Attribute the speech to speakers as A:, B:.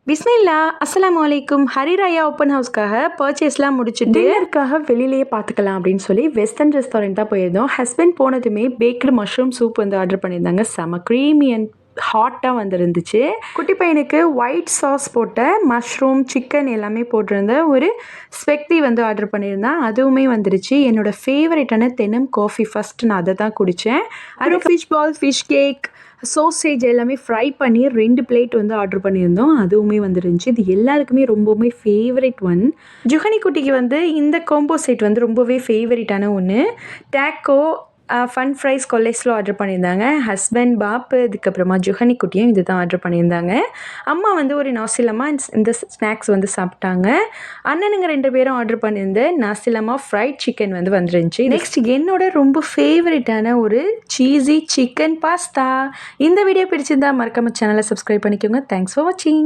A: பிஸ்மில்லா அஸ்ஸலாமு அலைக்கும். ஹரிராயா ஓப்பன் ஹவுஸ்க்காக பர்ச்சேஸ்லாம் முடிச்சுட்டு டின்னருக்காக வெளியிலேயே பார்த்துக்கலாம் அப்படின்னு சொல்லி வெஸ்டர்ன் ரெஸ்டாரண்ட் தான் போயிருந்தோம். ஹஸ்பண்ட் போனதுமே பேக்டு மஷ்ரூம் சூப் வந்து ஆர்டர் பண்ணியிருந்தாங்க. செம க்ரீமி அண்ட் ஹாட்டாக வந்துருந்துச்சு. குட்டி பையனுக்கு ஒயிட் சாஸ் போட்ட மஷ்ரூம் சிக்கன் எல்லாமே போட்டிருந்த ஒரு ஸ்வெக்தி வந்து ஆர்டர் பண்ணியிருந்தேன். அதுவுமே வந்துருச்சு. என்னோட ஃபேவரட்டான தெனம் காஃபி ஃபஸ்ட் நான் அதை தான் குடித்தேன். அப்புறம் ஃபிஷ் பால், ஃபிஷ் கேக், சோசேஜ் எல்லாமே ஃப்ரை பண்ணி 2 பிளேட் வந்து ஆர்டர் பண்ணியிருந்தோம். அதுவுமே வந்துருந்துச்சு. இது எல்லாருக்குமே ரொம்பவுமே ஃபேவரட் ஒன். ஜுஹனி குட்டிக்கு வந்து இந்த காம்போ செட் வந்து ரொம்பவே ஃபேவரட்டான ஒன்று. டேக்கோ, ஃபன் ஃப்ரைஸ், கொல்லேஸ்லோ ஆர்டர் பண்ணியிருந்தாங்க. ஹஸ்பண்ட், பாப்பு, அதுக்கப்புறமா ஜுஹனி குட்டியும் இது தான் ஆர்டர் பண்ணியிருந்தாங்க. அம்மா வந்து ஒரு நாசிலமா இந்த ஸ்நாக்ஸ் வந்து சாப்பிட்டாங்க. அண்ணனுங்க 2 பேரும் ஆர்டர் பண்ணியிருந்த நாசிலமா ஃப்ரைட் சிக்கன் வந்து வந்துருந்துச்சு. நெக்ஸ்ட் என்னோட ரொம்ப ஃபேவரட்டான ஒரு சீஸி சிக்கன் பாஸ்தா. இந்த வீடியோ பிடிச்சிருந்தா மறக்காம சேனலை சப்ஸ்கிரைப் பண்ணிக்கோங்க. தேங்க்ஸ் ஃபார் வாட்சிங்.